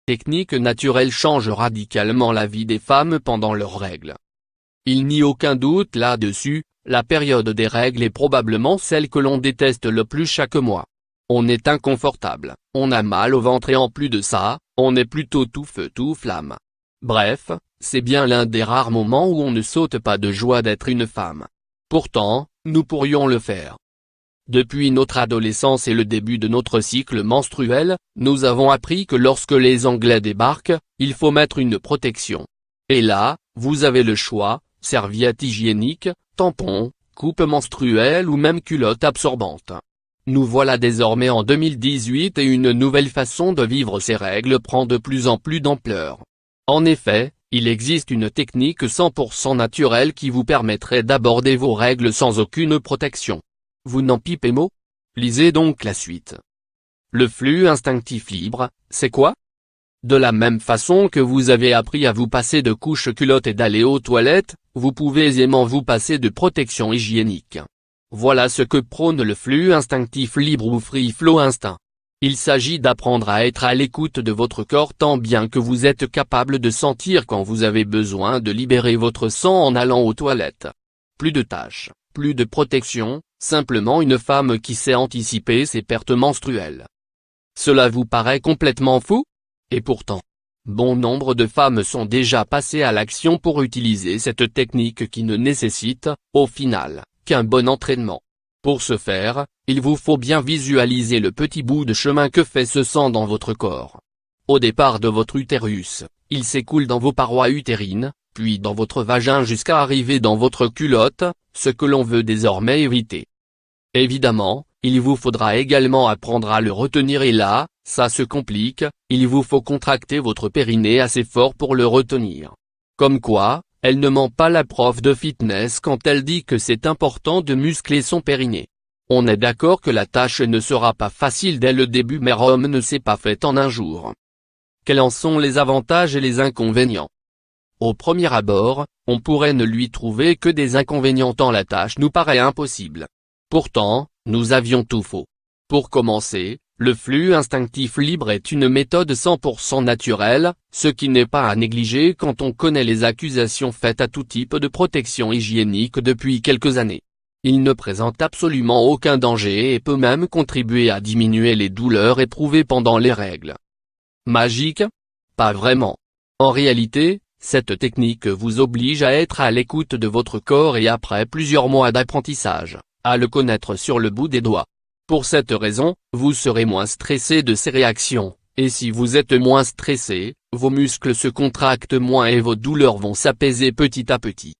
technique naturelle change radicalement la vie des femmes pendant leurs règles. Il n'y a aucun doute là-dessus, la période des règles est probablement celle que l'on déteste le plus chaque mois. On est inconfortable, on a mal au ventre et en plus de ça, on est plutôt tout feu tout flamme. Bref, c'est bien l'un des rares moments où on ne saute pas de joie d'être une femme. Pourtant, nous pourrions le faire. Depuis notre adolescence et le début de notre cycle menstruel, nous avons appris que lorsque les Anglais débarquent, il faut mettre une protection. Et là, vous avez le choix, serviette hygiénique, tampon, coupe menstruelle ou même culotte absorbante. Nous voilà désormais en 2018 et une nouvelle façon de vivre ces règles prend de plus en plus d'ampleur. En effet, il existe une technique 100% naturelle qui vous permettrait d'aborder vos règles sans aucune protection. Vous n'en pipez mot? Lisez donc la suite. Le flux instinctif libre, c'est quoi? De la même façon que vous avez appris à vous passer de couche-culotte et d'aller aux toilettes, vous pouvez aisément vous passer de protection hygiénique. Voilà ce que prône le flux instinctif libre ou free flow instinct. Il s'agit d'apprendre à être à l'écoute de votre corps tant bien que vous êtes capable de sentir quand vous avez besoin de libérer votre sang en allant aux toilettes. Plus de tâches, plus de protection, simplement une femme qui sait anticiper ses pertes menstruelles. Cela vous paraît complètement fou? Et pourtant, bon nombre de femmes sont déjà passées à l'action pour utiliser cette technique qui ne nécessite, au final, qu'un bon entraînement. Pour ce faire, il vous faut bien visualiser le petit bout de chemin que fait ce sang dans votre corps. Au départ de votre utérus, il s'écoule dans vos parois utérines, puis dans votre vagin jusqu'à arriver dans votre culotte, ce que l'on veut désormais éviter. Évidemment, il vous faudra également apprendre à le retenir et là, ça se complique, il vous faut contracter votre périnée assez fort pour le retenir. Comme quoi, elle ne ment pas la prof de fitness quand elle dit que c'est important de muscler son périnée. On est d'accord que la tâche ne sera pas facile dès le début mais Rome ne s'est pas faite en un jour. Quels en sont les avantages et les inconvénients? Au premier abord, on pourrait ne lui trouver que des inconvénients tant la tâche nous paraît impossible. Pourtant, nous avions tout faux. Pour commencer, le flux instinctif libre est une méthode 100% naturelle, ce qui n'est pas à négliger quand on connaît les accusations faites à tout type de protection hygiénique depuis quelques années. Il ne présente absolument aucun danger et peut même contribuer à diminuer les douleurs éprouvées pendant les règles. Magique? Pas vraiment. En réalité, cette technique vous oblige à être à l'écoute de votre corps et après plusieurs mois d'apprentissage, à le connaître sur le bout des doigts. Pour cette raison, vous serez moins stressé de ces réactions, et si vous êtes moins stressé, vos muscles se contractent moins et vos douleurs vont s'apaiser petit à petit.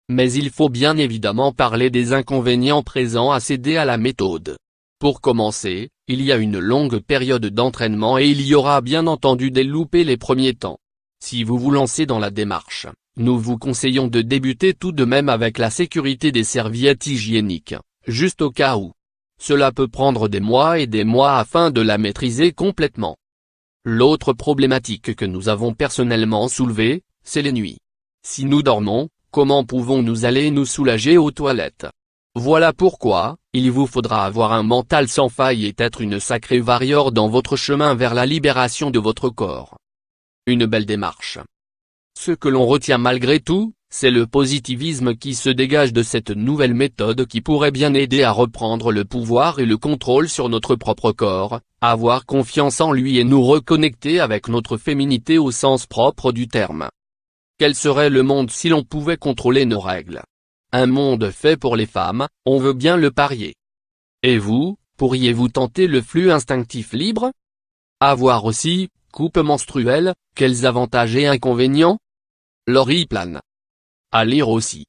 Mais il faut bien évidemment parler des inconvénients présents à céder à la méthode. Pour commencer, il y a une longue période d'entraînement et il y aura bien entendu des loupés les premiers temps. Si vous vous lancez dans la démarche, nous vous conseillons de débuter tout de même avec la sécurité des serviettes hygiéniques, juste au cas où. Cela peut prendre des mois et des mois afin de la maîtriser complètement. L'autre problématique que nous avons personnellement soulevée, c'est les nuits. Si nous dormons, comment pouvons-nous aller nous soulager aux toilettes? Voilà pourquoi, il vous faudra avoir un mental sans faille et être une sacrée warrior dans votre chemin vers la libération de votre corps. Une belle démarche. Ce que l'on retient malgré tout, c'est le positivisme qui se dégage de cette nouvelle méthode qui pourrait bien aider à reprendre le pouvoir et le contrôle sur notre propre corps, avoir confiance en lui et nous reconnecter avec notre féminité au sens propre du terme. Quel serait le monde si l'on pouvait contrôler nos règles? Un monde fait pour les femmes, on veut bien le parier. Et vous, pourriez-vous tenter le flux instinctif libre? À voir aussi, coupe menstruelle, quels avantages et inconvénients? Laurie Plane. À lire aussi.